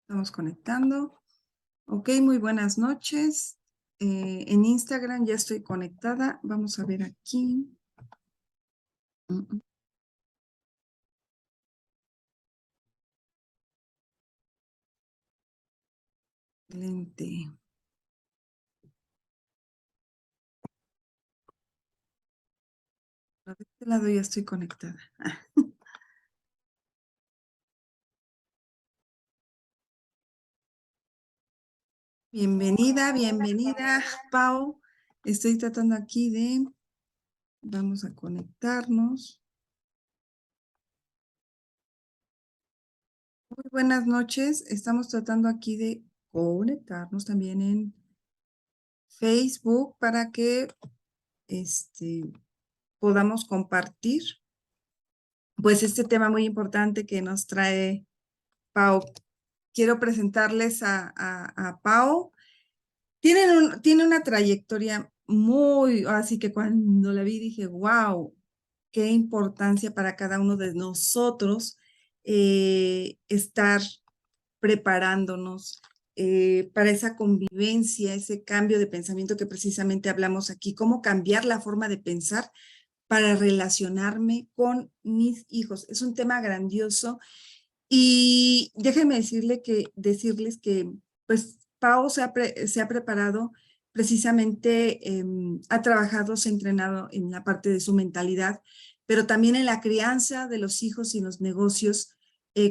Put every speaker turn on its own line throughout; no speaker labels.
Estamos conectando. Ok, muy buenas noches. En Instagram ya estoy conectada. Vamos a ver aquí. Excelente. De este lado ya estoy conectada. Bienvenida, Pau. Estoy tratando aquí de... Vamos a conectarnos. Muy buenas noches. Estamos tratando aquí de conectarnos también en Facebook para que podamos compartir pues este tema muy importante que nos trae Pau. Quiero presentarles a Pau. Tiene una trayectoria muy, así que cuando la vi dije, wow, qué importancia para cada uno de nosotros estar preparándonos para esa convivencia, ese cambio de pensamiento que precisamente hablamos aquí, cómo cambiar la forma de pensar para relacionarme con mis hijos. Es un tema grandioso y déjenme decirles que pues Pau se ha preparado precisamente, ha trabajado, se ha entrenado en la parte de su mentalidad, pero también en la crianza de los hijos y los negocios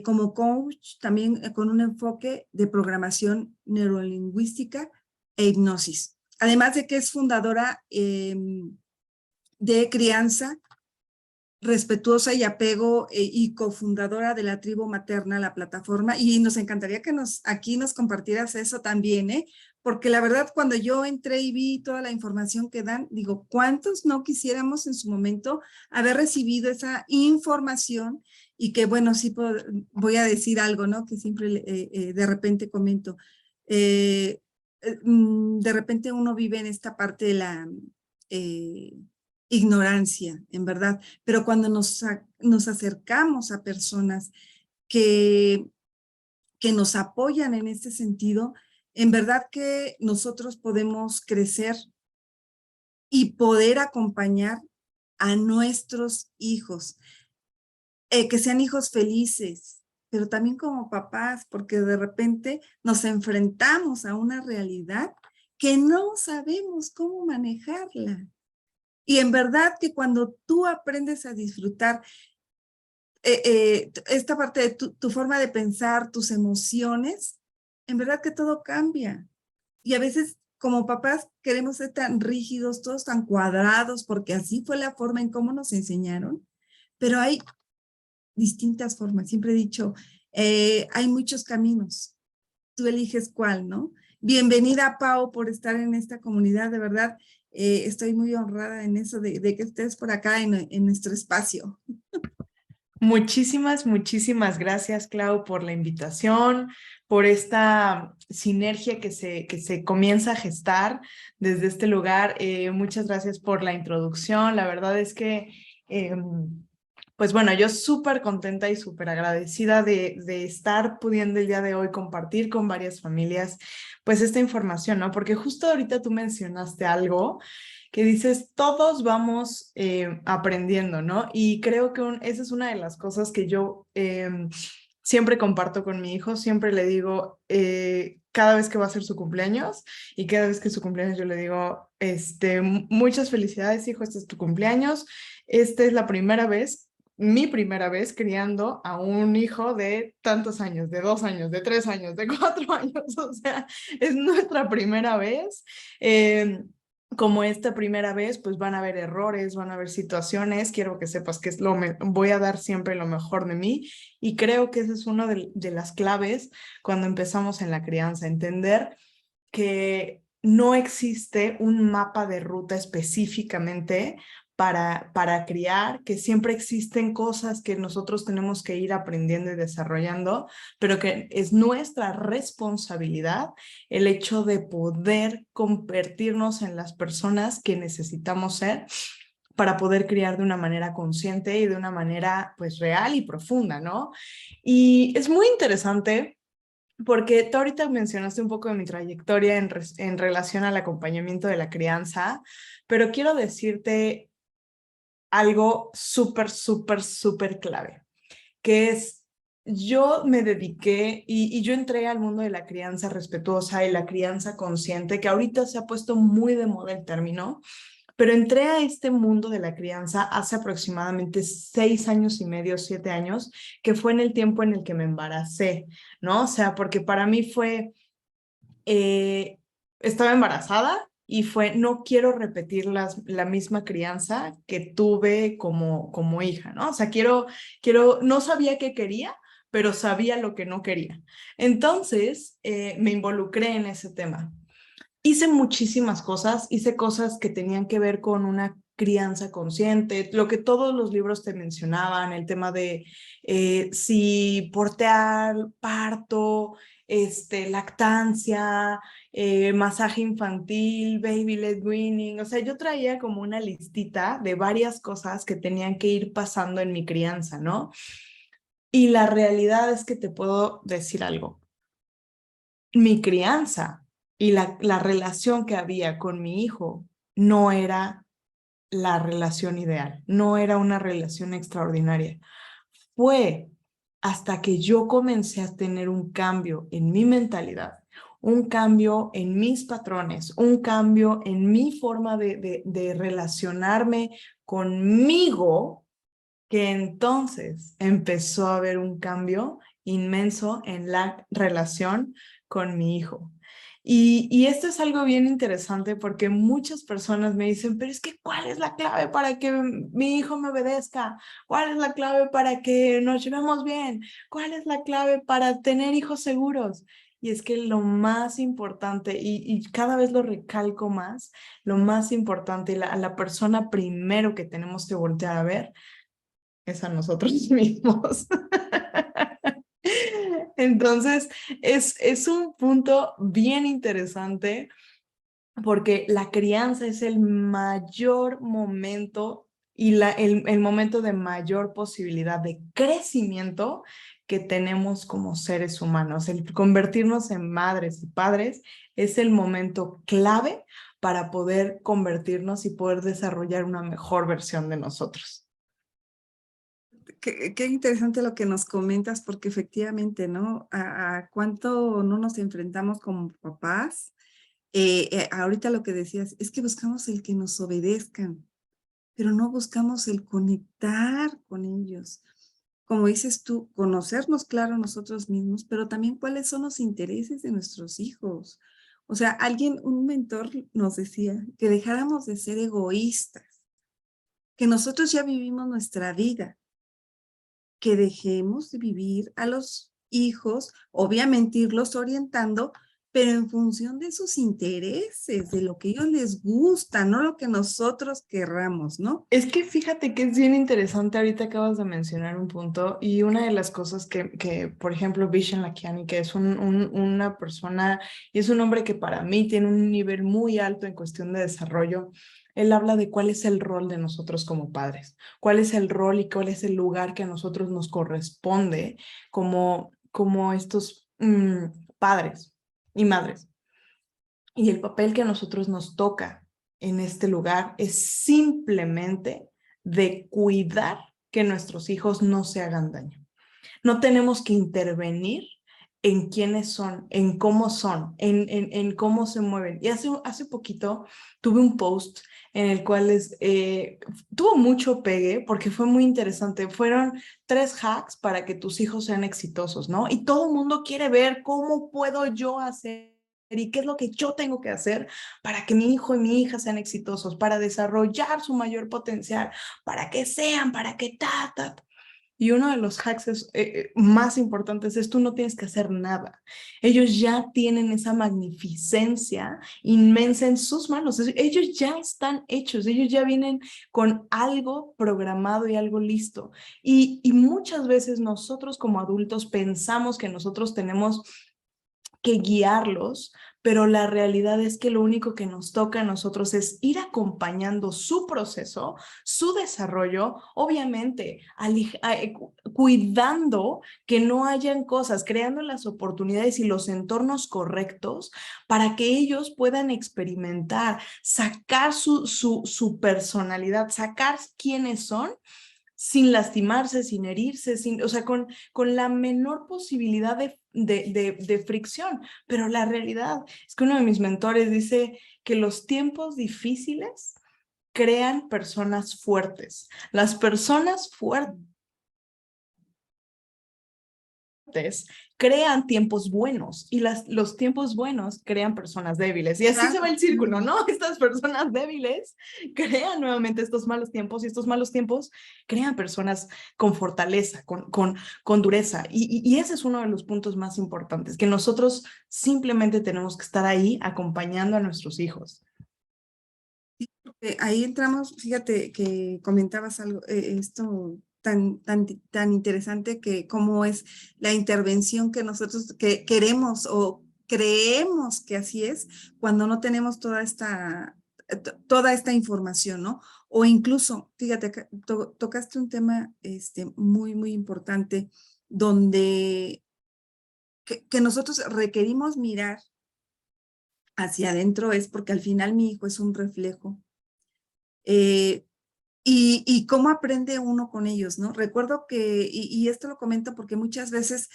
como coach, también con un enfoque de programación neurolingüística e hipnosis. Además de que es fundadora de crianza respetuosa y apego y cofundadora de la tribu materna, la plataforma, y nos encantaría que aquí nos compartieras eso también, porque la verdad cuando yo entré y vi toda la información que dan, digo, ¿cuántos no quisiéramos en su momento haber recibido esa información? Y que bueno, sí voy a decir algo, ¿no? Que siempre de repente comento. De repente uno vive en esta parte de la ignorancia, en verdad, pero cuando nos acercamos a personas que, que nos apoyan en este sentido, en verdad que nosotros podemos crecer y poder acompañar a nuestros hijos, que sean hijos felices, pero también como papás, porque de repente nos enfrentamos a una realidad que no sabemos cómo manejarla. Y en verdad que cuando tú aprendes a disfrutar esta parte de tu forma de pensar, tus emociones, en verdad que todo cambia. Y a veces como papás queremos ser tan rígidos, todos tan cuadrados, porque así fue la forma en cómo nos enseñaron, pero hay distintas formas. Siempre he dicho, hay muchos caminos, tú eliges cuál, ¿no? Bienvenida, Pau, por estar en esta comunidad, de verdad. Estoy muy honrada en eso de que estés por acá en nuestro espacio.
Muchísimas gracias, Clau, por la invitación, por esta sinergia que se comienza a gestar desde este lugar. Muchas gracias por la introducción. La verdad es que, pues bueno, yo súper contenta y súper agradecida de estar pudiendo el día de hoy compartir con varias familias, pues esta información, ¿no? Porque justo ahorita tú mencionaste algo que dices, todos vamos aprendiendo, ¿no? Y creo que esa es una de las cosas que yo siempre comparto con mi hijo, siempre le digo, cada vez que va a ser su cumpleaños y cada vez que es su cumpleaños yo le digo, muchas felicidades, hijo, este es tu cumpleaños, esta es la primera vez, mi primera vez criando a un hijo de tantos años, de 2 años, de 3 años, de 4 años, o sea, es nuestra primera vez. Como esta primera vez, pues van a haber errores, van a haber situaciones, quiero que sepas que voy a dar siempre lo mejor de mí y creo que esa es una de las claves cuando empezamos en la crianza, entender que no existe un mapa de ruta específicamente para criar, que siempre existen cosas que nosotros tenemos que ir aprendiendo y desarrollando, pero que es nuestra responsabilidad el hecho de poder convertirnos en las personas que necesitamos ser para poder criar de una manera consciente y de una manera pues real y profunda, ¿no? Y es muy interesante porque tú ahorita mencionaste un poco de mi trayectoria en relación al acompañamiento de la crianza, pero quiero decirte algo súper, súper, súper clave, que es, yo me dediqué y yo entré al mundo de la crianza respetuosa y la crianza consciente, que ahorita se ha puesto muy de moda el término, pero entré a este mundo de la crianza hace aproximadamente 6 años y medio, 7 años, que fue en el tiempo en el que me embaracé, ¿no? O sea, porque para mí fue, estaba embarazada y fue, no quiero repetir la misma crianza que tuve como hija, ¿no? O sea, no sabía qué quería, pero sabía lo que no quería. Entonces, me involucré en ese tema. Hice muchísimas cosas, hice cosas que tenían que ver con una crianza consciente, lo que todos los libros te mencionaban, el tema de si portear, parto, lactancia, masaje infantil, baby led weaning, o sea, yo traía como una listita de varias cosas que tenían que ir pasando en mi crianza, ¿no? Y la realidad es que te puedo decir algo. Mi crianza y la relación que había con mi hijo no era la relación ideal, no era una relación extraordinaria. Fue hasta que yo comencé a tener un cambio en mi mentalidad, un cambio en mis patrones, un cambio en mi forma de relacionarme conmigo, que entonces empezó a haber un cambio inmenso en la relación con mi hijo. Y esto es algo bien interesante porque muchas personas me dicen, pero es que ¿cuál es la clave para que mi hijo me obedezca? ¿Cuál es la clave para que nos llevemos bien? ¿Cuál es la clave para tener hijos seguros? Y es que lo más importante, y cada vez lo recalco más, lo más importante, la persona primero que tenemos que voltear a ver es a nosotros mismos. Entonces, es un punto bien interesante porque la crianza es el mayor momento y el momento de mayor posibilidad de crecimiento que tenemos como seres humanos. El convertirnos en madres y padres es el momento clave para poder convertirnos y poder desarrollar una mejor versión de nosotros.
Qué interesante lo que nos comentas, porque efectivamente, ¿no? A cuánto no nos enfrentamos como papás. Ahorita lo que decías, es que buscamos el que nos obedezcan, pero no buscamos el conectar con ellos. Como dices tú, conocernos claro nosotros mismos, pero también cuáles son los intereses de nuestros hijos. O sea, un mentor nos decía que dejáramos de ser egoístas, que nosotros ya vivimos nuestra vida, que dejemos de vivir a los hijos, obviamente irlos orientando, pero en función de sus intereses, de lo que a ellos les gusta, no lo que nosotros querramos, ¿no?
Es que fíjate que es bien interesante, ahorita acabas de mencionar un punto y una de las cosas por ejemplo, Vishen Lakhiani, que es una persona y es un hombre que para mí tiene un nivel muy alto en cuestión de desarrollo, él habla de cuál es el rol de nosotros como padres, cuál es el rol y cuál es el lugar que a nosotros nos corresponde como estos padres y madres. Y el papel que a nosotros nos toca en este lugar es simplemente de cuidar que nuestros hijos no se hagan daño. No tenemos que intervenir en quiénes son, en cómo son, en cómo se mueven. Y hace poquito tuve un post en el cual tuvo mucho pegue porque fue muy interesante. Fueron 3 hacks para que tus hijos sean exitosos, ¿no? Y todo el mundo quiere ver cómo puedo yo hacer y qué es lo que yo tengo que hacer para que mi hijo y mi hija sean exitosos, para desarrollar su mayor potencial, para que sean, para que ta. Y uno de los hacks más importantes es tú no tienes que hacer nada. Ellos ya tienen esa magnificencia inmensa en sus manos. Ellos ya están hechos, ellos ya vienen con algo programado y algo listo. Y muchas veces nosotros como adultos pensamos que nosotros tenemos que guiarlos, pero la realidad es que lo único que nos toca a nosotros es ir acompañando su proceso, su desarrollo, obviamente, cuidando que no hayan cosas, creando las oportunidades y los entornos correctos para que ellos puedan experimentar, sacar su personalidad, sacar quiénes son sin lastimarse, sin herirse, o sea, con la menor posibilidad de fricción. Pero la realidad es que uno de mis mentores dice que los tiempos difíciles crean personas fuertes. Las personas fuertes crean tiempos buenos y los tiempos buenos crean personas débiles. Y así se va el círculo, ¿no? Estas personas débiles crean nuevamente estos malos tiempos y estos malos tiempos crean personas con fortaleza, con dureza. Y ese es uno de los puntos más importantes, que nosotros simplemente tenemos que estar ahí acompañando a nuestros hijos.
Ahí entramos, fíjate que comentabas algo, esto tan interesante que cómo es la intervención que nosotros que queremos o creemos que así es cuando no tenemos toda esta información, ¿no? O incluso, fíjate, tocaste un tema muy importante donde que nosotros requerimos mirar hacia adentro es porque al final mi hijo es un reflejo. Y cómo aprende uno con ellos, ¿no? Recuerdo que, y esto lo comento porque muchas veces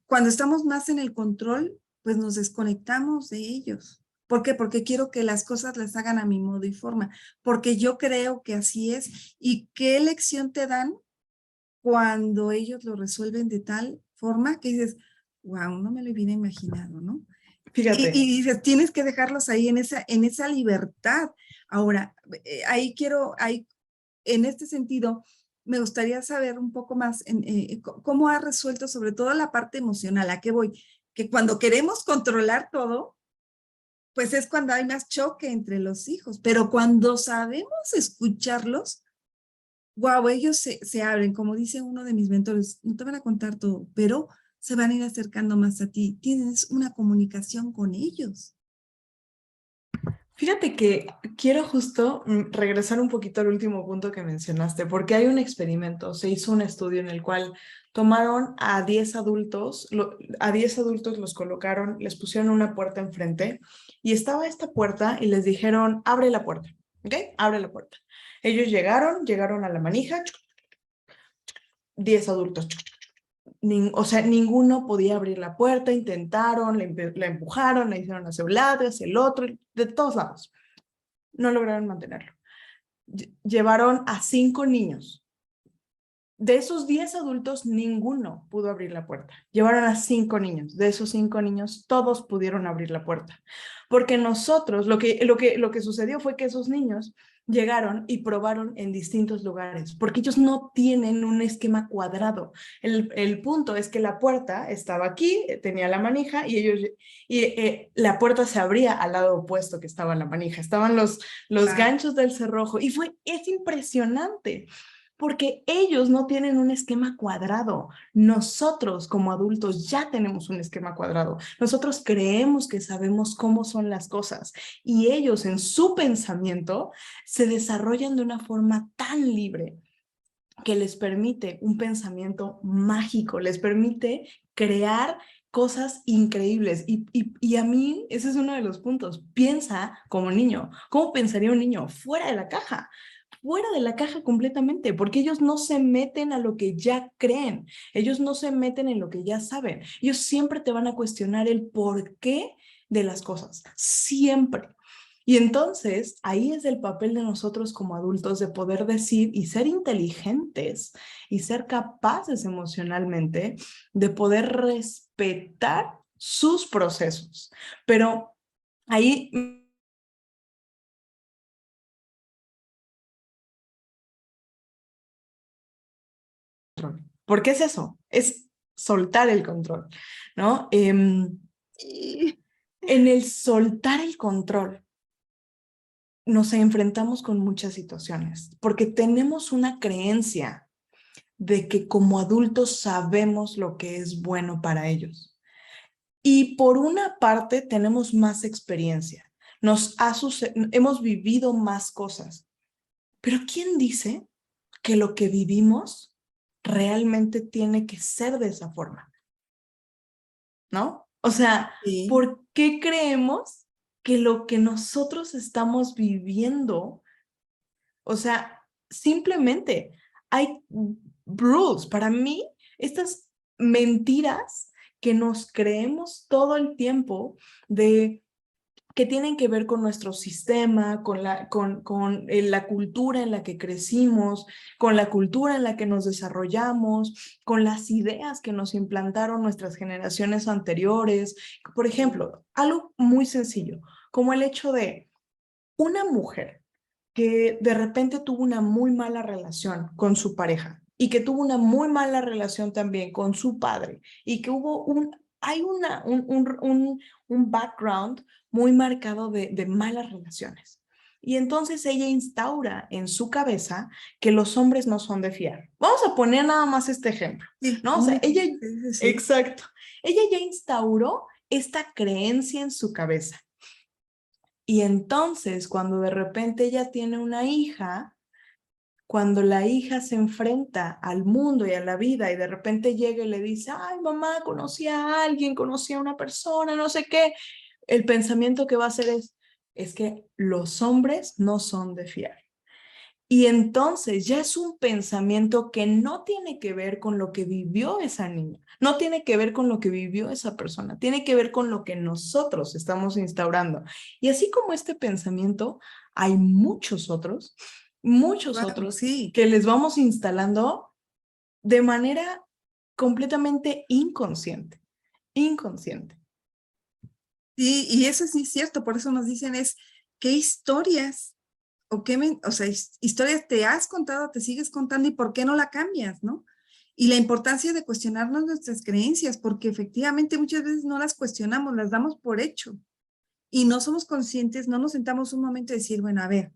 cuando estamos más en el control, pues nos desconectamos de ellos. ¿Por qué? Porque quiero que las cosas las hagan a mi modo y forma, porque yo creo que así es. ¿Y qué lección te dan cuando ellos lo resuelven de tal forma que dices, wow, no me lo hubiera imaginado, ¿no?
Fíjate.
Y dices, tienes que dejarlos ahí en esa libertad. Ahora, en este sentido, me gustaría saber un poco más cómo ha resuelto sobre todo la parte emocional. ¿A qué voy? Que cuando queremos controlar todo, pues es cuando hay más choque entre los hijos, pero cuando sabemos escucharlos, wow, ellos se abren, como dice uno de mis mentores, no te van a contar todo, pero se van a ir acercando más a ti. Tienes una comunicación con ellos.
Fíjate que quiero justo regresar un poquito al último punto que mencionaste, porque hay un experimento, se hizo un estudio en el cual tomaron a 10 adultos, a 10 adultos los colocaron, les pusieron una puerta enfrente y estaba esta puerta y les dijeron, abre la puerta, ¿ok? Abre la puerta. Ellos llegaron a la manija, 10 adultos, o sea, ninguno podía abrir la puerta, intentaron, la empujaron, la hicieron hacia un lado, hacia el otro, de todos lados. No lograron mantenerlo. Llevaron a 5 niños. De esos 10 adultos, ninguno pudo abrir la puerta. Llevaron a 5 niños. De esos 5 niños, todos pudieron abrir la puerta. Porque nosotros, lo que sucedió fue que esos niños llegaron y probaron en distintos lugares, porque ellos no tienen un esquema cuadrado. El punto es que la puerta estaba aquí, tenía la manija, la puerta se abría al lado opuesto que estaba la manija. Estaban los ganchos del cerrojo y es impresionante porque ellos no tienen un esquema cuadrado. Nosotros como adultos ya tenemos un esquema cuadrado. Nosotros creemos que sabemos cómo son las cosas y ellos en su pensamiento se desarrollan de una forma tan libre que les permite un pensamiento mágico, les permite crear cosas increíbles. Y a mí ese es uno de los puntos. Piensa como niño. ¿Cómo pensaría un niño? Fuera de la caja. fuera de la caja completamente, porque ellos no se meten a lo que ya creen, ellos no se meten en lo que ya saben, ellos siempre te van a cuestionar el porqué de las cosas, siempre. Y entonces ahí es el papel de nosotros como adultos de poder decir y ser inteligentes y ser capaces emocionalmente de poder respetar sus procesos. Pero ahí ¿por qué es eso? Es soltar el control, ¿no?
Sí.
En el soltar el control nos enfrentamos con muchas situaciones porque tenemos una creencia de que como adultos sabemos lo que es bueno para ellos. Y por una parte tenemos más experiencia, hemos vivido más cosas, pero ¿quién dice que lo que vivimos realmente tiene que ser de esa forma? ¿No? O sea,
Sí.
¿por qué creemos que lo que nosotros estamos viviendo, o sea, simplemente hay rules? Para mí, estas mentiras que nos creemos todo el tiempo de que tienen que ver con nuestro sistema, con la cultura en la que crecimos, con la cultura en la que nos desarrollamos, con las ideas que nos implantaron nuestras generaciones anteriores. Por ejemplo, algo muy sencillo, como el hecho de una mujer que de repente tuvo una muy mala relación con su pareja y que tuvo una muy mala relación también con su padre y que hay un background muy marcado de malas relaciones. Y entonces ella instaura en su cabeza que los hombres no son de fiar. Vamos a poner nada más este ejemplo,
Sí,
¿no? O
un
sea, ella,
ejemplo. Sí, sí, sí.
exacto, ella ya instauró esta creencia en su cabeza. Y entonces, cuando de repente ella tiene una hija, cuando la hija se enfrenta al mundo y a la vida y de repente llega y le dice, ay, mamá, conocí a alguien, conocí a una persona, no sé qué, el pensamiento que va a hacer es que los hombres no son de fiar. Y entonces ya es un pensamiento que no tiene que ver con lo que vivió esa niña, no tiene que ver con lo que vivió esa persona, tiene que ver con lo que nosotros estamos instaurando. Y así como este pensamiento, hay muchos
Wow,
otros
sí.
que les vamos instalando de manera completamente inconsciente, inconsciente.
Sí, y eso sí es cierto, por eso nos dicen es, ¿qué historias o o sea, historias te has contado, te sigues contando y por qué no la cambias, ¿no? Y la importancia de cuestionarnos nuestras creencias, porque efectivamente muchas veces no las cuestionamos, las damos por hecho y no somos conscientes, no nos sentamos un momento y decir, bueno, a ver,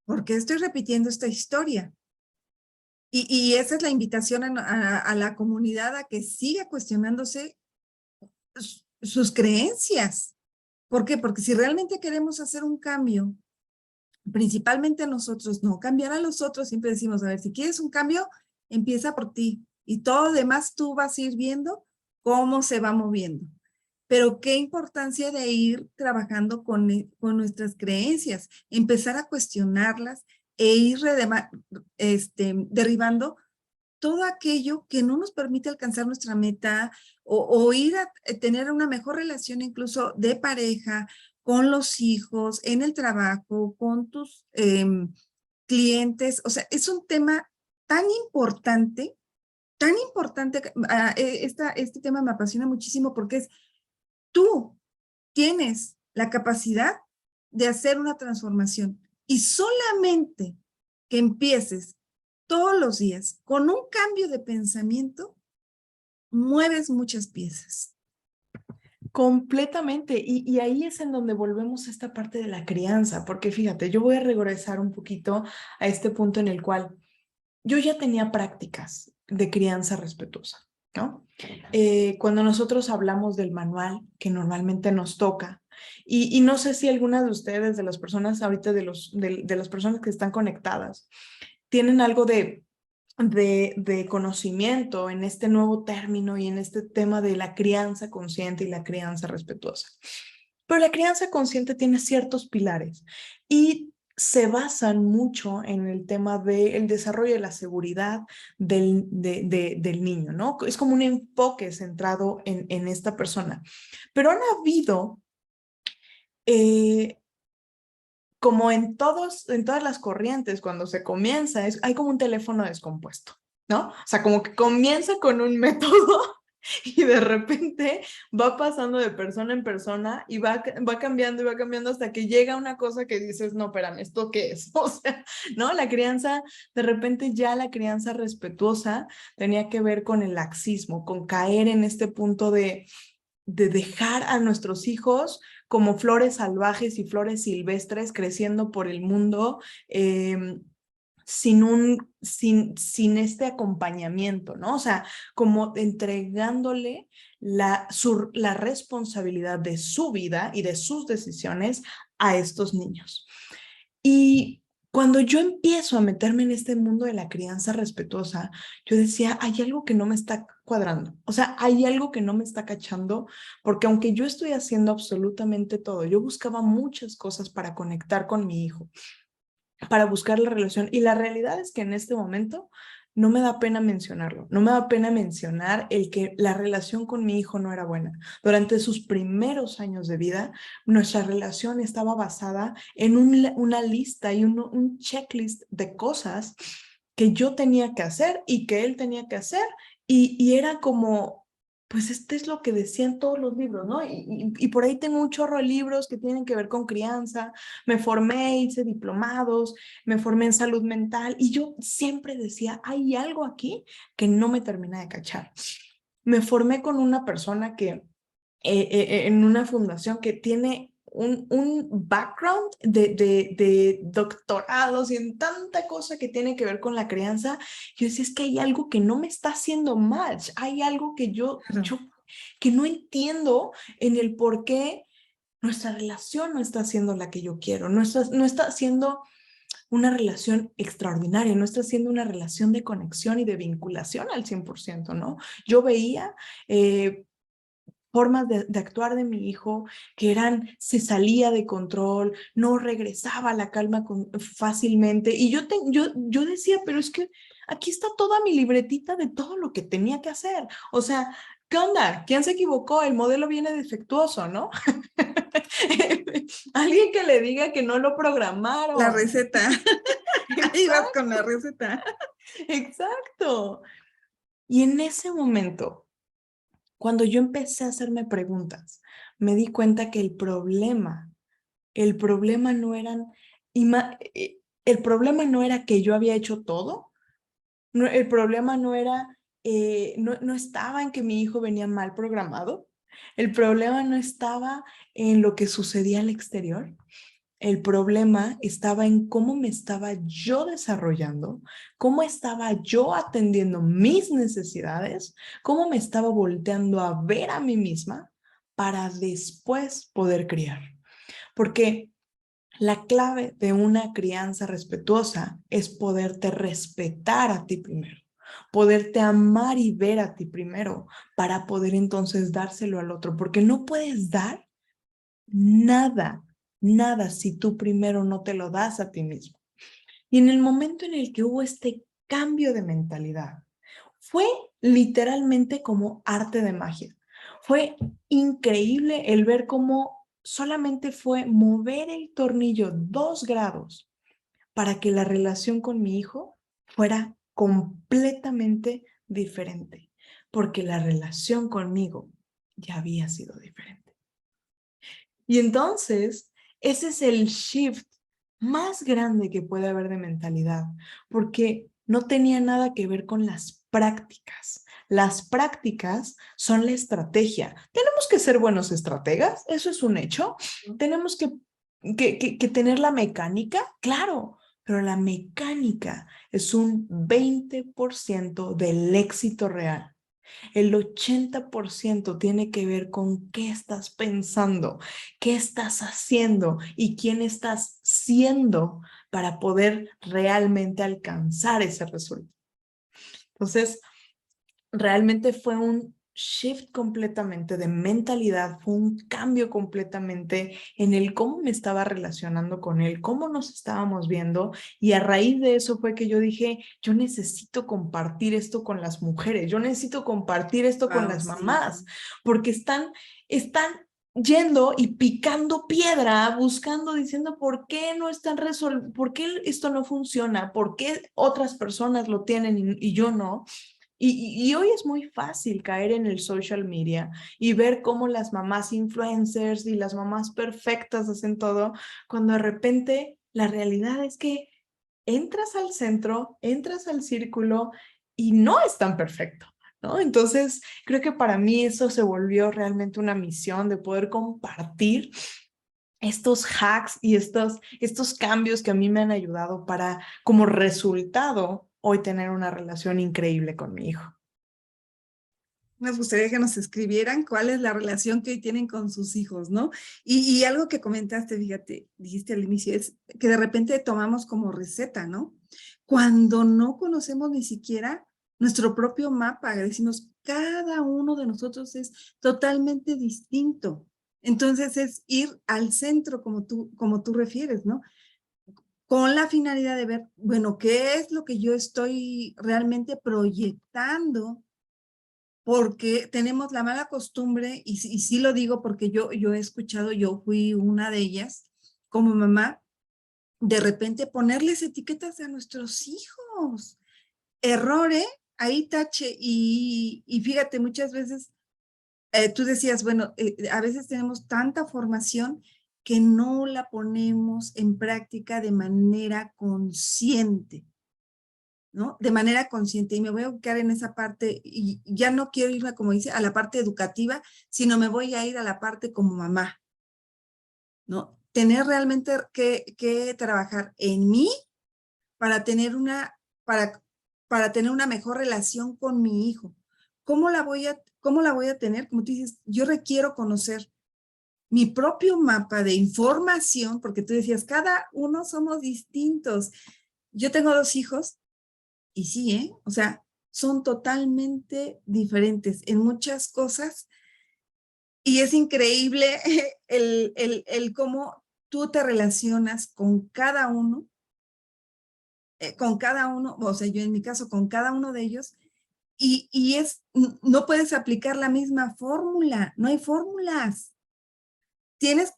¿por qué estoy repitiendo esta historia? Y esa es la invitación a la comunidad a que siga cuestionándose sus creencias. ¿Por qué? Porque si realmente queremos hacer un cambio, principalmente nosotros, no cambiar a los otros, siempre decimos, a ver, si quieres un cambio, empieza por ti y todo lo demás tú vas a ir viendo cómo se va moviendo. Pero qué importancia de ir trabajando con nuestras creencias, empezar a cuestionarlas e ir derribando todo aquello que no nos permite alcanzar nuestra meta o ir a tener una mejor relación incluso de pareja, con los hijos, en el trabajo, con tus clientes. O sea, es un tema tan tan importante. Este tema me apasiona muchísimo porque tú tienes la capacidad de hacer una transformación y solamente que empieces todos los días con un cambio de pensamiento, mueves muchas piezas.
Completamente. Y ahí es en donde volvemos a esta parte de la crianza, porque fíjate, yo voy a regresar un poquito a este punto en el cual yo ya tenía prácticas de crianza respetuosa, ¿no? Cuando nosotros hablamos del manual que normalmente nos toca, y no sé si algunas de ustedes, de las personas ahorita, de las personas que están conectadas, tienen algo de conocimiento en este nuevo término y en este tema de la crianza consciente y la crianza respetuosa. Pero la crianza consciente tiene ciertos pilares y se basan mucho en el tema del desarrollo de la seguridad del niño, ¿no? Es como un enfoque centrado en esta persona. Pero han habido, como en todas las corrientes, cuando se comienza, hay como un teléfono descompuesto, ¿no? O sea, como que comienza con un método y de repente va pasando de persona en persona y va cambiando y va cambiando hasta que llega una cosa que dices, no, espérame, ¿esto qué es? O sea, ¿no? La crianza, de repente ya la crianza respetuosa tenía que ver con el laxismo, con caer en este punto de dejar a nuestros hijos como flores salvajes y flores silvestres creciendo por el mundo, sin este acompañamiento, ¿no? O sea, como entregándole la responsabilidad de su vida y de sus decisiones a estos niños. Y cuando yo empiezo a meterme en este mundo de la crianza respetuosa, yo decía, hay algo que no me está cuadrando. O sea, hay algo que no me está cachando, porque aunque yo estoy haciendo absolutamente todo, yo buscaba muchas cosas para conectar con mi hijo, para buscar la relación. Y la realidad es que en este momento no me da pena mencionarlo. No me da pena mencionar el que la relación con mi hijo no era buena. Durante sus primeros años de vida, nuestra relación estaba basada en una lista y un checklist de cosas que yo tenía que hacer y que él tenía que hacer. Y era como, pues este es lo que decían todos los libros, ¿no? Y por ahí tengo un chorro de libros que tienen que ver con crianza. Me formé, hice diplomados, me formé en salud mental y yo siempre decía, hay algo aquí que no me termina de cachar. Me formé con una persona en una fundación que tiene un background de doctorados y en tanta cosa que tiene que ver con la crianza. Yo decía, es que hay algo que no me está haciendo match, hay algo que que no entiendo en el por qué nuestra relación no está siendo la que yo quiero, no está siendo una relación extraordinaria, no está siendo una relación de conexión y de vinculación al 100%, ¿no? Yo veía formas de actuar de mi hijo que se salía de control, no regresaba a la calma fácilmente. Y yo decía, pero es que aquí está toda mi libretita de todo lo que tenía que hacer. O sea, ¿qué onda? ¿Quién se equivocó? El modelo viene defectuoso, ¿no? Alguien que le diga que no lo
La
programaron.
receta. Ahí vas con la receta.
Exacto. Y en ese momento, cuando yo empecé a hacerme preguntas, me di cuenta que el problema no eran, el problema no era que yo había hecho todo, el problema no era, no estaba en que mi hijo venía mal programado, el problema no estaba en lo que sucedía al exterior. El problema estaba en cómo me estaba yo desarrollando, cómo estaba yo atendiendo mis necesidades, cómo me estaba volteando a ver a mí misma para después poder criar. Porque la clave de una crianza respetuosa es poderte respetar a ti primero, poderte amar y ver a ti primero para poder entonces dárselo al otro, porque no puedes dar nada, nada si tú primero no te lo das a ti mismo. Y en el momento en el que hubo este cambio de mentalidad, fue literalmente como arte de magia. Fue increíble el ver cómo solamente fue mover el tornillo 2 grados para que la relación con mi hijo fuera completamente diferente, porque la relación conmigo ya había sido diferente. Y entonces, ese es el shift más grande que puede haber de mentalidad, porque no tenía nada que ver con las prácticas. Las prácticas son la estrategia. Tenemos que ser buenos estrategas, eso es un hecho. Tenemos que tener la mecánica, claro, pero la mecánica es un 20% del éxito real. El 80% tiene que ver con qué estás pensando, qué estás haciendo y quién estás siendo para poder realmente alcanzar ese resultado. Entonces, realmente fue shift completamente de mentalidad, fue un cambio completamente en el cómo me estaba relacionando con él, cómo nos estábamos viendo, y a raíz de eso fue que yo dije, yo necesito compartir esto con las mujeres, yo necesito compartir esto con
Wow,
las
sí.
mamás, porque están yendo y picando piedra, buscando, diciendo, ¿por qué no están resolviendo? ¿Por qué esto no funciona? ¿Por qué otras personas lo tienen y yo no? Y hoy es muy fácil caer en el social media y ver cómo las mamás influencers y las mamás perfectas hacen todo, cuando de repente la realidad es que entras al centro, entras al círculo y no es tan perfecto, ¿no? Entonces, creo que para mí eso se volvió realmente una misión de poder compartir estos hacks y estos cambios que a mí me han ayudado para, como resultado, hoy tener una relación increíble con mi hijo.
Nos gustaría que nos escribieran cuál es la relación que hoy tienen con sus hijos, ¿no? Y algo que comentaste, fíjate, dijiste al inicio, es que de repente tomamos como receta, ¿no? Cuando no conocemos ni siquiera nuestro propio mapa, decimos, cada uno de nosotros es totalmente distinto. Entonces es ir al centro, como tú refieres, ¿no? Con la finalidad de ver, bueno, ¿qué es lo que yo estoy realmente proyectando? Porque tenemos la mala costumbre, y sí lo digo porque yo he escuchado, yo fui una de ellas, como mamá, de repente ponerles etiquetas a nuestros hijos. Error, ¿eh? Ahí tache. Y fíjate, muchas veces tú decías, bueno, a veces tenemos tanta formación que no la ponemos en práctica de manera consciente. ¿No? De manera consciente, y me voy a ubicar en esa parte, y ya no quiero irme, como dice, a la parte educativa, sino me voy a ir a la parte como mamá, ¿no? Tener realmente que trabajar en mí para tener para, para tener una mejor relación con mi hijo. ¿Cómo la voy a tener? Como tú dices, yo requiero conocer mi propio mapa de información, porque tú decías, cada uno somos distintos. Yo tengo 2 hijos. Y sí, ¿eh? O sea, son totalmente diferentes en muchas cosas y es increíble el cómo tú te relacionas con cada uno, o sea, yo en mi caso, con cada uno de ellos, no puedes aplicar la misma fórmula, no hay fórmulas. Tienes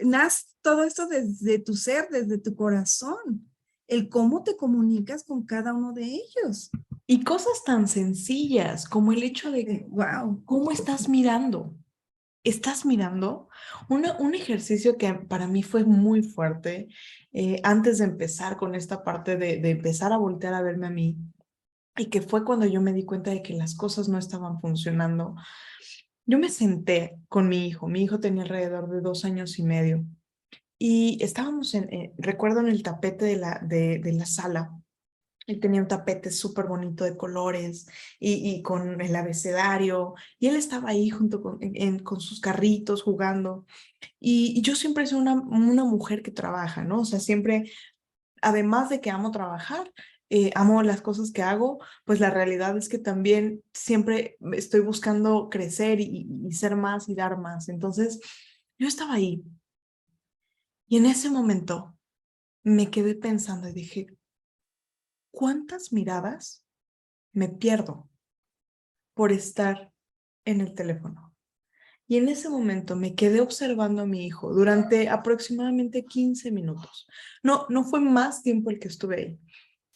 nace todo esto desde tu ser, desde tu corazón, el cómo te comunicas con cada uno de ellos.
Y cosas tan sencillas como el hecho de
Wow.
cómo estás mirando. ¿Estás mirando? Un ejercicio que para mí fue muy fuerte antes de empezar con esta parte de empezar a voltear a verme a mí, y que fue cuando yo me di cuenta de que las cosas no estaban funcionando. Yo me senté con mi hijo tenía alrededor de 2 años y medio, y estábamos recuerdo en el tapete de la sala. Él tenía un tapete súper bonito de colores y con el abecedario, y él estaba ahí junto con sus carritos jugando. Y yo siempre soy una mujer que trabaja, ¿no? O sea, siempre, además de que amo trabajar, amo las cosas que hago, pues la realidad es que también siempre estoy buscando crecer y ser más y dar más. Entonces, yo estaba ahí, y en ese momento me quedé pensando y dije, ¿cuántas miradas me pierdo por estar en el teléfono? Y en ese momento me quedé observando a mi hijo durante aproximadamente 15 minutos. No fue más tiempo el que estuve ahí.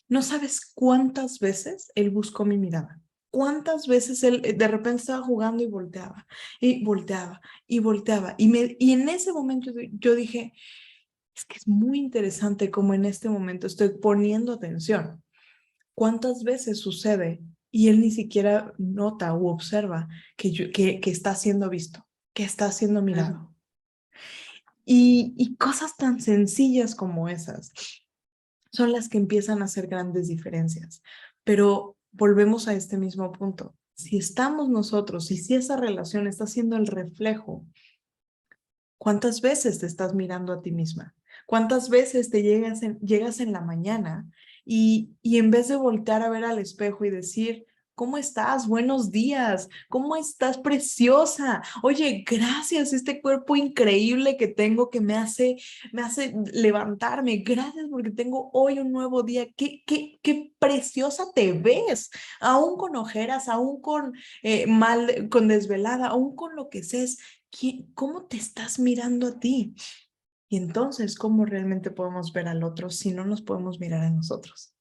No sabes cuántas veces él buscó mi mirada. Cuántas veces él de repente estaba jugando y volteaba, y volteaba, y volteaba. Y en ese momento yo dije, es que es muy interesante cómo en este momento estoy poniendo atención. ¿Cuántas veces sucede y él ni siquiera nota u observa que está siendo visto, que está siendo
Claro.
mirado? Y cosas tan sencillas como esas son las que empiezan a hacer grandes diferencias. Pero volvemos a este mismo punto. Si estamos nosotros y si esa relación está siendo el reflejo, ¿cuántas veces te estás mirando a ti misma? ¿Cuántas veces llegas en la mañana y en vez de voltear a ver al espejo y decir, ¿Cómo estás? Buenos días. ¿Cómo estás, preciosa? Oye, gracias, este cuerpo increíble que tengo que me hace levantarme. Gracias porque tengo hoy un nuevo día. Qué preciosa te ves. Aún con ojeras, aún con con desvelada, aún con lo que seas. ¿Cómo te estás mirando a ti? Y entonces, ¿cómo realmente podemos ver al otro si no nos podemos mirar a nosotros?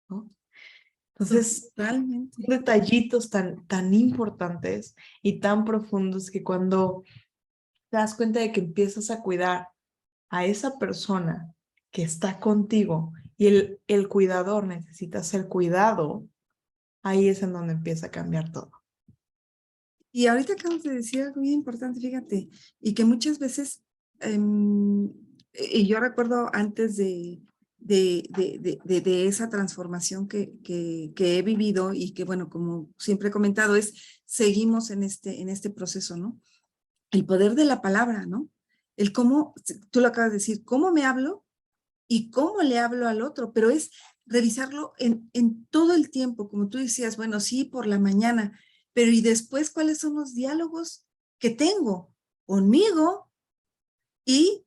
¿No? Entonces,
Totalmente.
son detallitos tan importantes y tan profundos que cuando te das cuenta de que empiezas a cuidar a esa persona que está contigo y el cuidador necesita ser cuidado, ahí es en donde empieza a cambiar todo.
Y ahorita acabas de decir algo bien importante, fíjate, y que muchas veces, y yo recuerdo antes de esa transformación que he vivido y que, bueno, como siempre he comentado, seguimos en este proceso, ¿no? El poder de la palabra, ¿no? El cómo, tú lo acabas de decir, cómo me hablo y cómo le hablo al otro, pero es revisarlo en todo el tiempo, como tú decías, bueno, sí, por la mañana, pero ¿y después cuáles son los diálogos que tengo conmigo y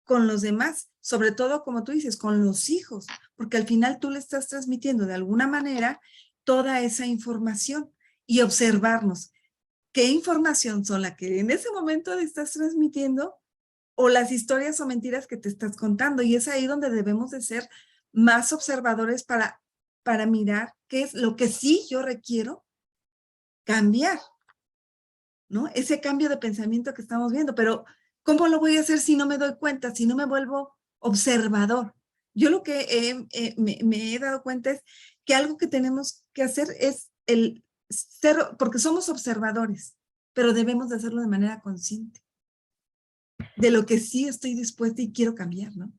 con los demás? Sobre todo, como tú dices, con los hijos, porque al final tú le estás transmitiendo de alguna manera toda esa información y observarnos qué información son la que en ese momento le estás transmitiendo o las historias o mentiras que te estás contando. Y es ahí donde debemos de ser más observadores para mirar qué es lo que sí yo requiero cambiar, ¿no? Ese cambio de pensamiento que estamos viendo, pero ¿cómo lo voy a hacer si no me doy cuenta, si no me vuelvo observador? Yo lo que me he dado cuenta es que algo que tenemos que hacer es el ser, porque somos observadores, pero debemos de hacerlo de manera consciente, de lo que sí estoy dispuesta y quiero cambiar, ¿no?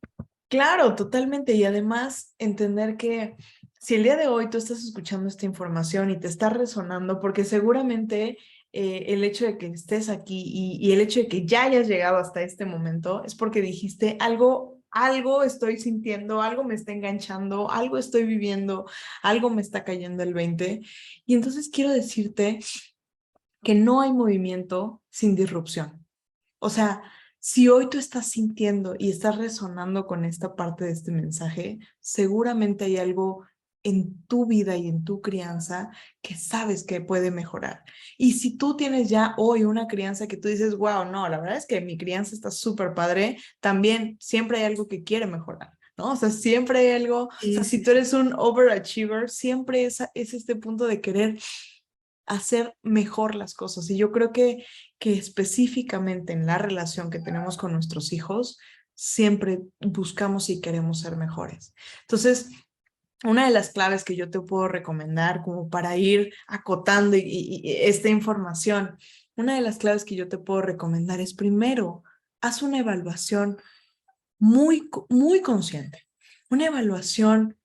Claro, totalmente. Y además entender que si el día de hoy tú estás escuchando esta información y te está resonando, porque seguramente el hecho de que estés aquí y el hecho de que ya hayas llegado hasta este momento es porque dijiste algo estoy sintiendo, algo me está enganchando, algo estoy viviendo, algo me está cayendo el 20. Y entonces quiero decirte que no hay movimiento sin disrupción. O sea, si hoy tú estás sintiendo y estás resonando con esta parte de este mensaje, seguramente hay algo en tu vida y en tu crianza que sabes que puede mejorar. Y si tú tienes ya hoy una crianza que tú dices, wow, no, la verdad es que mi crianza está súper padre, también siempre hay algo que quiere mejorar, ¿no? O sea, siempre hay algo, o sea,
Sí,
si
sí,
tú
sí.
eres un overachiever, siempre es este punto de querer hacer mejor las cosas. Y yo creo que específicamente en la relación que tenemos con nuestros hijos, siempre buscamos y queremos ser mejores. Entonces, una de las claves que yo te puedo recomendar como para ir acotando y esta información, una de las claves que yo te puedo recomendar es primero, haz una evaluación muy consciente, una evaluación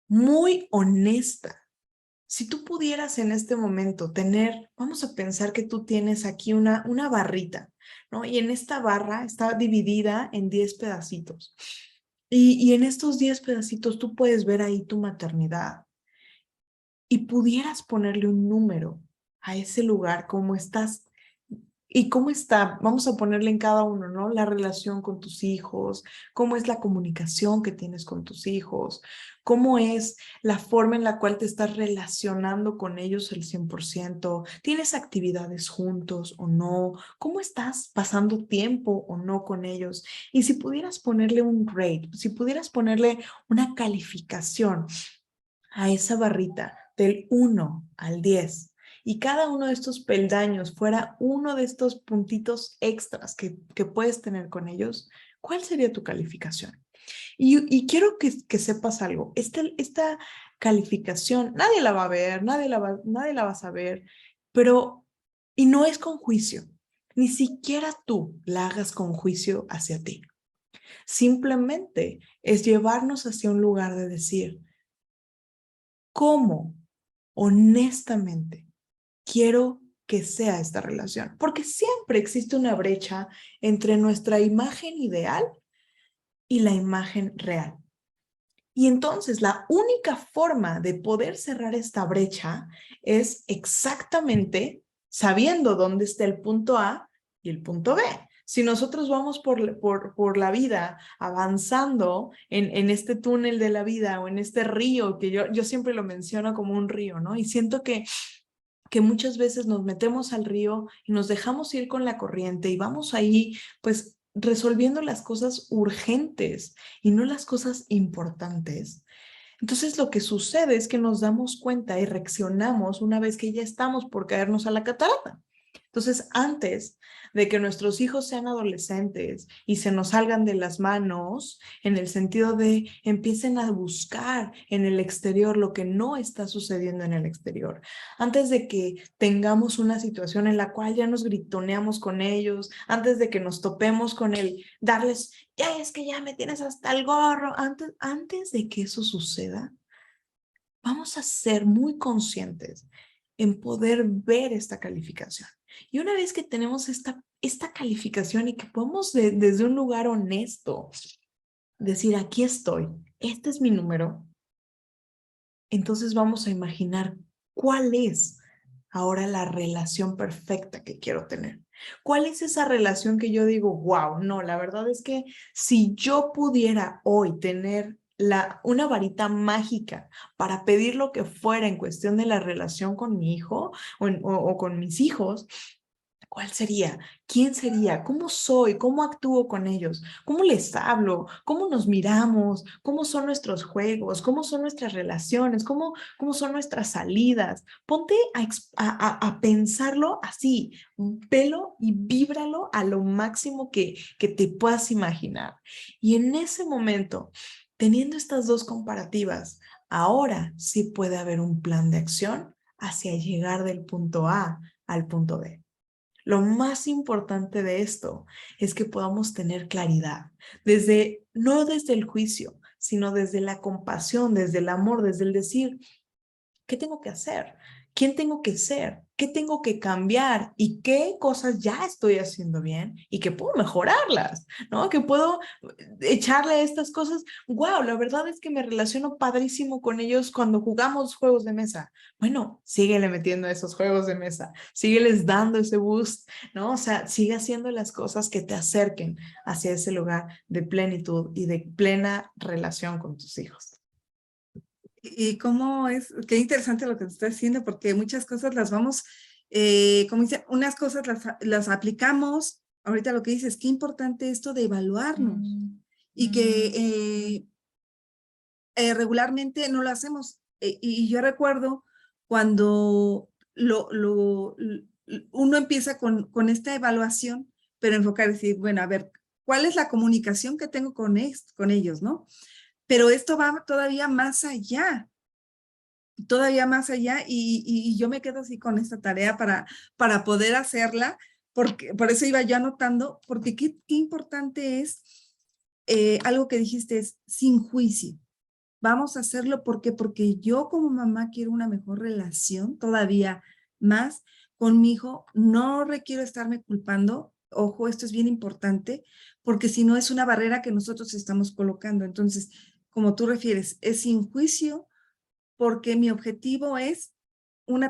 muy honesta. Si tú pudieras en este momento tener, vamos a pensar que tú tienes aquí una barrita, ¿no? Y en esta barra está dividida en 10 pedacitos. Y en estos 10 pedacitos tú puedes ver ahí tu maternidad y pudieras ponerle un número a ese lugar, cómo estás y cómo está, vamos a ponerle en cada uno, ¿no? La relación con tus hijos, cómo es la comunicación que tienes con tus hijos, cómo es la forma en la cual te estás relacionando con ellos el 100%, tienes actividades juntos o no, cómo estás pasando tiempo o no con ellos. Y si pudieras ponerle un rate, si pudieras ponerle una calificación a esa barrita del 1 al 10 y cada uno de estos peldaños fuera uno de estos puntitos extras que puedes tener con ellos, ¿cuál sería tu calificación? Y quiero que sepas algo, esta calificación nadie la va a ver, nadie la va a saber, pero, y no es con juicio, ni siquiera tú la hagas con juicio hacia ti. Simplemente es llevarnos hacia un lugar de decir, ¿cómo honestamente quiero que sea esta relación? Porque siempre existe una brecha entre nuestra imagen ideal y la imagen real. Y entonces la única forma de poder cerrar esta brecha es exactamente sabiendo dónde está el punto A y el punto B. Si nosotros vamos por la vida avanzando en este túnel de la vida o en este río, que yo siempre lo menciono como un río, ¿no? Y siento que muchas veces nos metemos al río y nos dejamos ir con la corriente y vamos ahí, pues, resolviendo las cosas urgentes y no las cosas importantes. Entonces lo que sucede es que nos damos cuenta y reaccionamos una vez que ya estamos por caernos a la catarata. Entonces, antes de que nuestros hijos sean adolescentes y se nos salgan de las manos, en el sentido de empiecen a buscar en el exterior lo que no está sucediendo en el exterior, antes de que tengamos una situación en la cual ya nos gritoneamos con ellos, antes de que nos topemos con el darles, ya es que ya me tienes hasta el gorro, antes de que eso suceda, vamos a ser muy conscientes en poder ver esta calificación. Y una vez que tenemos esta calificación y que podemos desde un lugar honesto decir, aquí estoy, este es mi número, entonces vamos a imaginar cuál es ahora la relación perfecta que quiero tener. ¿Cuál es esa relación que yo digo, wow, no, la verdad es que si yo pudiera hoy tener una varita mágica para pedir lo que fuera en cuestión de la relación con mi hijo o con mis hijos, ¿cuál sería? ¿Quién sería? ¿Cómo soy? ¿Cómo actúo con ellos? ¿Cómo les hablo? ¿Cómo nos miramos? ¿Cómo son nuestros juegos? ¿Cómo son nuestras relaciones? ¿Cómo son nuestras salidas? Ponte a pensarlo así, velo y víbralo a lo máximo que te puedas imaginar. Y en ese momento, teniendo estas dos comparativas, ahora sí puede haber un plan de acción hacia llegar del punto A al punto B. Lo más importante de esto es que podamos tener claridad, no desde el juicio, sino desde la compasión, desde el amor, desde el decir, ¿qué tengo que hacer? ¿Quién tengo que ser? ¿Qué tengo que cambiar? ¿Y qué cosas ya estoy haciendo bien? Y que puedo mejorarlas, ¿no? Que puedo echarle a estas cosas. Wow, la verdad es que me relaciono padrísimo con ellos cuando jugamos juegos de mesa. Bueno, síguele metiendo esos juegos de mesa, sígueles dando ese boost, ¿no? O sea, sigue haciendo las cosas que te acerquen hacia ese lugar de plenitud y de plena relación con tus hijos.
Y cómo es, qué interesante lo que te está haciendo, porque muchas cosas las vamos, como dice, unas cosas las aplicamos, ahorita lo que dices, qué importante esto de evaluarnos y que regularmente no lo hacemos. Y yo recuerdo cuando uno empieza con esta evaluación, pero enfocar, decir, bueno, a ver, ¿cuál es la comunicación que tengo con ellos, no? Pero esto va todavía más allá y yo me quedo así con esta tarea para poder hacerla, porque por eso iba yo anotando, porque qué importante es algo que dijiste, es sin juicio. Vamos a hacerlo porque yo como mamá quiero una mejor relación todavía más con mi hijo. No requiero estarme culpando. Ojo, esto es bien importante, porque si no es una barrera que nosotros estamos colocando. Entonces, como tú refieres, es sin juicio porque mi objetivo es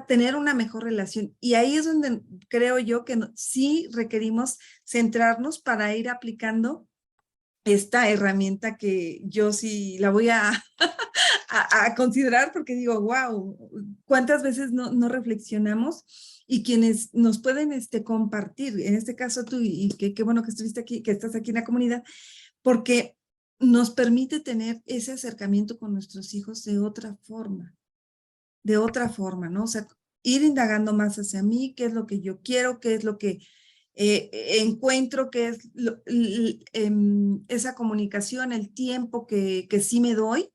tener una mejor relación. Y ahí es donde creo yo que sí requerimos centrarnos para ir aplicando esta herramienta que yo sí la voy a considerar porque digo, wow, cuántas veces no reflexionamos y quienes nos pueden compartir, en este caso tú, y qué bueno que estuviste aquí, que estás aquí en la comunidad, porque nos permite tener ese acercamiento con nuestros hijos de otra forma, ¿no? O sea, ir indagando más hacia mí, qué es lo que yo quiero, qué es lo que encuentro, qué es esa comunicación, el tiempo que sí me doy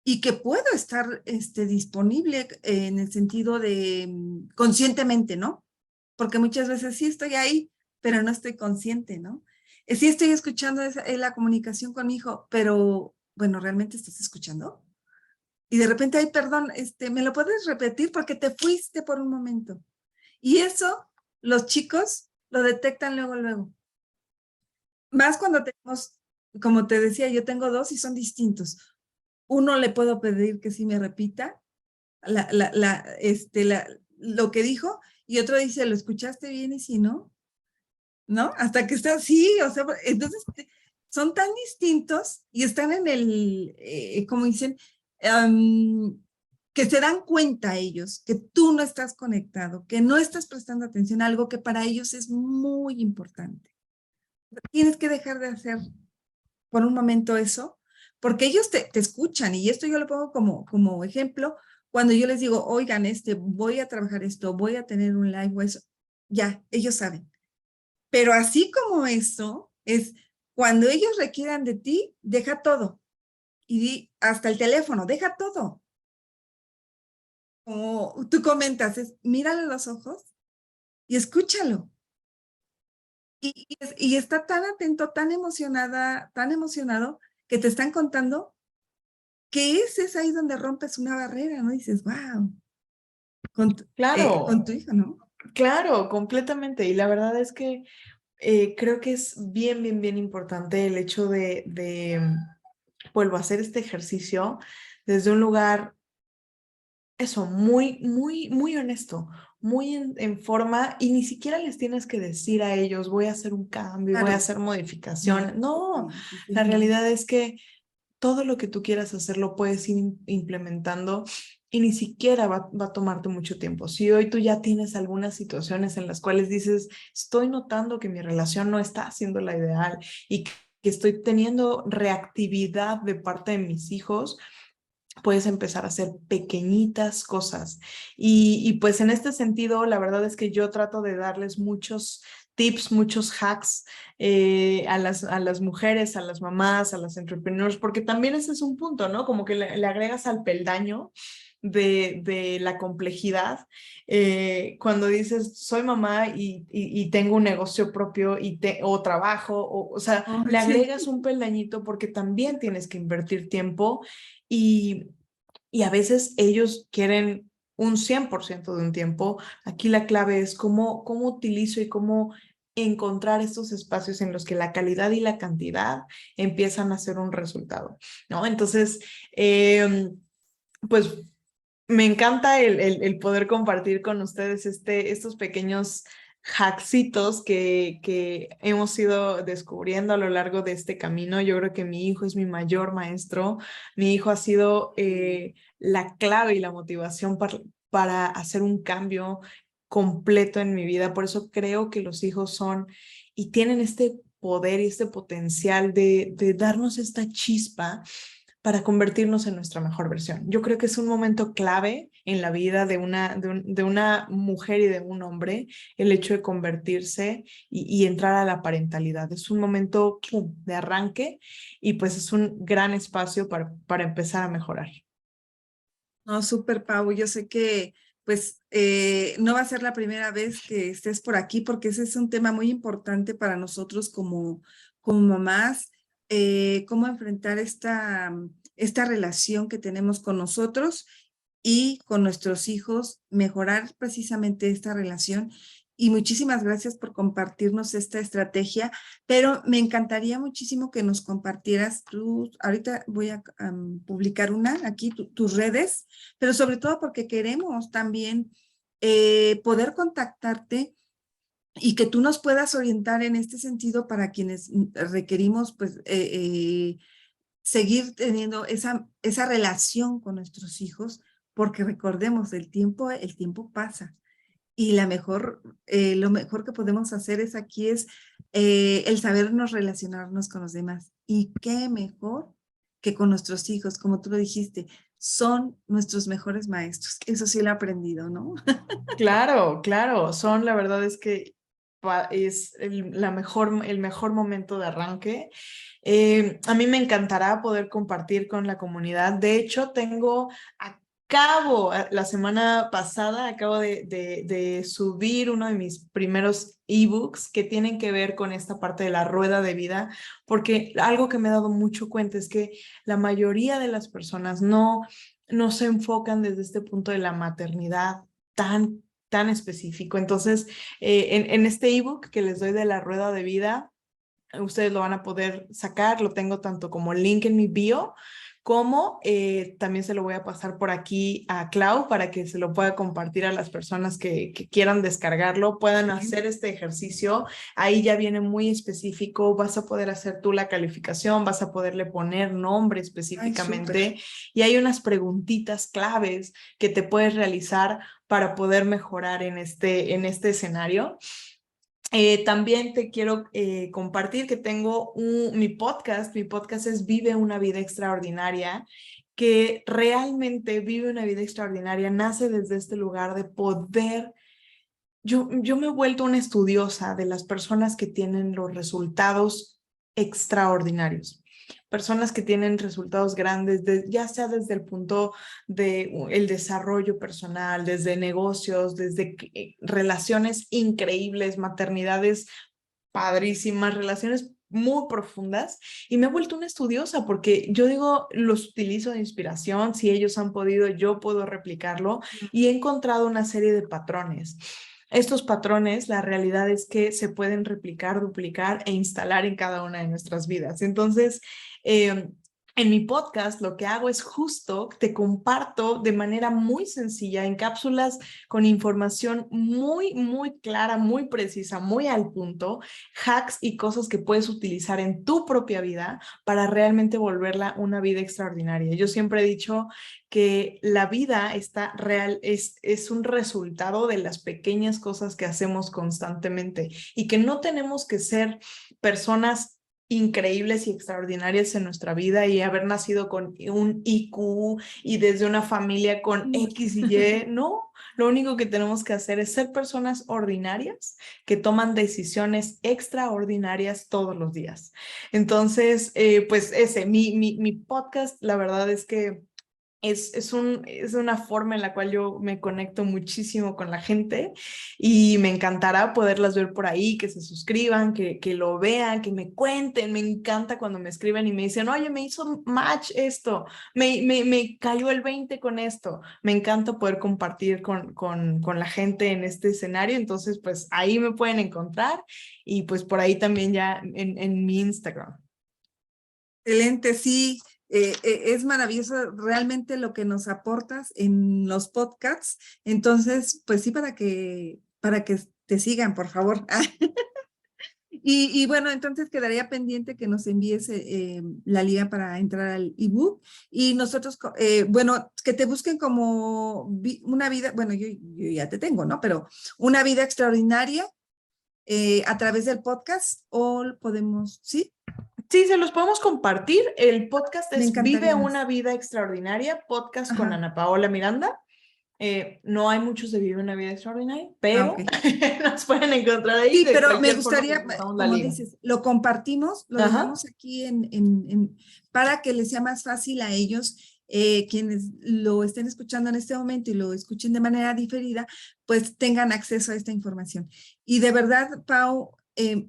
y que puedo estar disponible en el sentido de conscientemente, ¿no? Porque muchas veces sí estoy ahí, pero no estoy consciente, ¿no? Sí estoy escuchando la comunicación con mi hijo, pero bueno, ¿realmente estás escuchando? Y de repente, ay, perdón, ¿me lo puedes repetir? Porque te fuiste por un momento. Y eso los chicos lo detectan luego, luego. Más cuando tenemos, como te decía, yo tengo dos y son distintos. uno le puedo pedir que sí me repita lo que dijo, y otro dice, ¿lo escuchaste bien? Y si no, ¿no? Hasta que está así, o sea, entonces son tan distintos y están en como dicen, que se dan cuenta ellos que tú no estás conectado, que no estás prestando atención a algo que para ellos es muy importante. Tienes que dejar de hacer por un momento eso, porque ellos te escuchan, y esto yo lo pongo como ejemplo, cuando yo les digo, oigan, voy a trabajar esto, voy a tener un live o eso, ya, ellos saben. Pero así como eso, es cuando ellos requieran de ti, deja todo. Y hasta el teléfono, deja todo. Como tú comentas, mírale los ojos y escúchalo. Y está tan atento, tan emocionada, tan emocionado, que te están contando que es ahí donde rompes una barrera, ¿no? Dices, wow, con
Claro,
tu hija, ¿no?
claro, completamente. Y la verdad es que creo que es bien, bien, bien importante el hecho vuelvo a hacer este ejercicio desde un lugar, eso, muy, muy, muy honesto, muy en forma, y ni siquiera les tienes que decir a ellos, voy a hacer un cambio, voy a
Claro.
hacer
No,
modificación. No,
sí, sí,
la
sí.
realidad es que todo lo que tú quieras hacer lo puedes ir implementando y ni siquiera va a tomarte mucho tiempo. Si hoy tú ya tienes algunas situaciones en las cuales dices, estoy notando que mi relación no está siendo la ideal y que estoy teniendo reactividad de parte de mis hijos, puedes empezar a hacer pequeñitas cosas. Y pues en este sentido, la verdad es que yo trato de darles muchos tips, muchos hacks a las mujeres, a las mamás, a las entrepreneurs, porque también ese es un punto, ¿no? Como que le agregas al peldaño de la complejidad. Cuando dices, soy mamá y tengo un negocio propio o trabajo, o sea,
Oh,
le
sí.
agregas un peldañito porque también tienes que invertir tiempo y, y a veces ellos quieren un 100% de un tiempo. Aquí la clave es cómo utilizo y cómo encontrar estos espacios en los que la calidad y la cantidad empiezan a ser un resultado, ¿no? Entonces, pues me encanta el poder compartir con ustedes estos pequeños hacksitos que hemos ido descubriendo a lo largo de este camino. Yo creo que mi hijo es mi mayor maestro. Mi hijo ha sido la clave y la motivación para hacer un cambio completo en mi vida. Por eso creo que los hijos son y tienen este poder y este potencial de darnos esta chispa para convertirnos en nuestra mejor versión. Yo creo que es un momento clave en la vida de una mujer y de un hombre, el hecho de convertirse y entrar a la parentalidad. Es un momento ¡pum!, de arranque, y pues es un gran espacio para empezar a mejorar.
No, súper, Pau. Yo sé que pues no va a ser la primera vez que estés por aquí, porque ese es un tema muy importante para nosotros como mamás, cómo enfrentar esta relación que tenemos con nosotros y con nuestros hijos, mejorar precisamente esta relación. Y muchísimas gracias por compartirnos esta estrategia, pero me encantaría muchísimo que nos compartieras tú. Ahorita voy a publicar aquí, tus redes, pero sobre todo porque queremos también poder contactarte y que tú nos puedas orientar en este sentido para quienes requerimos pues seguir teniendo esa relación con nuestros hijos, porque recordemos, el tiempo pasa. Y lo mejor que podemos hacer aquí es el sabernos relacionarnos con los demás. Y qué mejor que con nuestros hijos, como tú lo dijiste, son nuestros mejores maestros. Eso sí lo he aprendido, ¿no?
Claro, claro, la verdad es que es el mejor momento de arranque. A mí me encantará poder compartir con la comunidad. De hecho, la semana pasada, acabo de subir uno de mis primeros ebooks que tienen que ver con esta parte de la rueda de vida, porque algo que me he dado mucho cuenta es que la mayoría de las personas no se enfocan desde este punto de la maternidad tan específico. Entonces, en este ebook que les doy de la rueda de vida, ustedes lo van a poder sacar, lo tengo tanto como link en mi bio, cómo también se lo voy a pasar por aquí a Clau para que se lo pueda compartir a las personas que quieran descargarlo, puedan hacer este ejercicio. Ahí ya viene muy específico, vas a poder hacer tú la calificación, vas a poderle poner nombre
Ay, súper.
específicamente y hay unas preguntitas claves que te puedes realizar para poder mejorar en este escenario. También te quiero compartir que tengo mi podcast es Vive una vida extraordinaria, que realmente vive una vida extraordinaria, nace desde este lugar de poder. Yo me he vuelto una estudiosa de las personas que tienen los resultados extraordinarios, personas que tienen resultados grandes, ya sea desde el punto de el desarrollo personal, desde negocios, desde relaciones increíbles, maternidades padrísimas, relaciones muy profundas y me he vuelto una estudiosa porque yo digo, los utilizo de inspiración, si ellos han podido, yo puedo replicarlo y he encontrado una serie de patrones. Estos patrones, la realidad es que se pueden replicar, duplicar e instalar en cada una de nuestras vidas. Entonces, en mi podcast lo que hago es justo, te comparto de manera muy sencilla, en cápsulas con información muy, muy clara, muy precisa, muy al punto, hacks y cosas que puedes utilizar en tu propia vida para realmente volverla una vida extraordinaria. Yo siempre he dicho que la vida es un resultado de las pequeñas cosas que hacemos constantemente y que no tenemos que ser personas increíbles y extraordinarias en nuestra vida y haber nacido con un IQ y desde una familia con X y Y, no, lo único que tenemos que hacer es ser personas ordinarias que toman decisiones extraordinarias todos los días. Entonces, pues mi podcast, la verdad es que es una forma en la cual yo me conecto muchísimo con la gente y me encantará poderlas ver por ahí, que se suscriban, que lo vean, que me cuenten. Me encanta cuando me escriben y me dicen, oye, me hizo match esto, me cayó el 20 con esto. Me encanta poder compartir con la gente en este escenario. Entonces, pues ahí me pueden encontrar y pues por ahí también ya en mi Instagram.
Excelente, sí, es maravilloso realmente lo que nos aportas en los podcasts. Entonces, pues sí, para que te sigan, por favor. Y bueno, entonces quedaría pendiente que nos envíes la liga para entrar al ebook y nosotros, bueno, que te busquen como una vida, bueno, yo ya te tengo, ¿no? Pero una vida extraordinaria a través del podcast o podemos, ¿sí?
Sí, se los podemos compartir. El podcast
Me
es Vive
encantaría
una
más.
vida extraordinaria, podcast con
Ajá.
Ana Paola Miranda. No hay muchos de Vive una vida extraordinaria,
Ah,
pero
ok.
nos pueden encontrar ahí.
Sí,
De
pero me
cualquier forma,
gustaría,
les pasamos la
como
liga.
dices, lo compartimos, lo
Ajá.
dejamos aquí para que les sea más fácil a ellos, quienes lo estén escuchando en este momento y lo escuchen de manera diferida, pues tengan acceso a esta información. Y de verdad, Pau,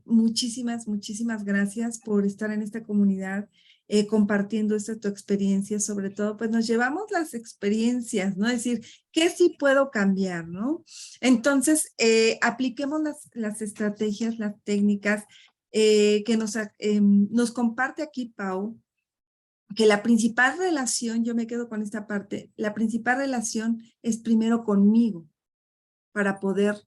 muchísimas, muchísimas gracias por estar en esta comunidad, compartiendo esta tu experiencia, sobre todo, pues nos llevamos las experiencias, ¿no? Es decir, ¿qué sí puedo cambiar, no? Entonces, apliquemos las estrategias, las técnicas que nos comparte aquí Pau, que la principal relación, yo me quedo con esta parte, la principal relación es primero conmigo para poder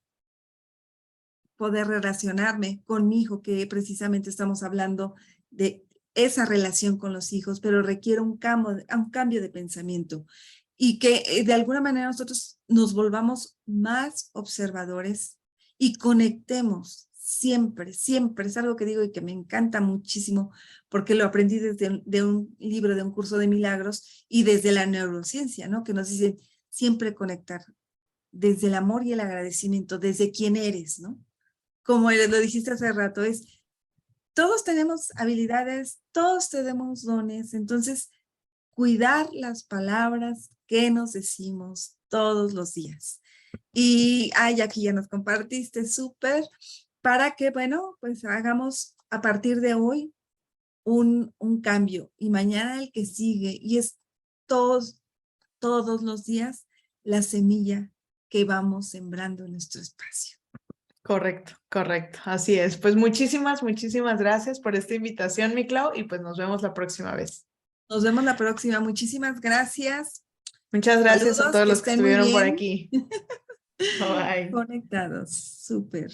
relacionarme con mi hijo, que precisamente estamos hablando de esa relación con los hijos, pero requiere un cambio de pensamiento y que de alguna manera nosotros nos volvamos más observadores y conectemos siempre, siempre. Es algo que digo y que me encanta muchísimo porque lo aprendí desde de un libro, de un curso de milagros y desde la neurociencia, ¿no? Que nos dice siempre conectar desde el amor y el agradecimiento, desde quién eres, ¿no? Como lo dijiste hace rato, todos tenemos habilidades, todos tenemos dones, entonces cuidar las palabras que nos decimos todos los días. Y aquí ya nos compartiste súper para que, bueno, pues hagamos a partir de hoy un cambio y mañana el que sigue y es todos los días la semilla que vamos sembrando en nuestro espacio.
Correcto, correcto. Así es. Pues muchísimas, muchísimas gracias por esta invitación, mi Clau, y pues nos vemos la próxima vez.
Nos vemos la próxima. Muchísimas gracias.
Muchas gracias a
Saludos,
todos
que
los que
estén muy
estuvieron por
bien
aquí. Bye.
conectados. Súper.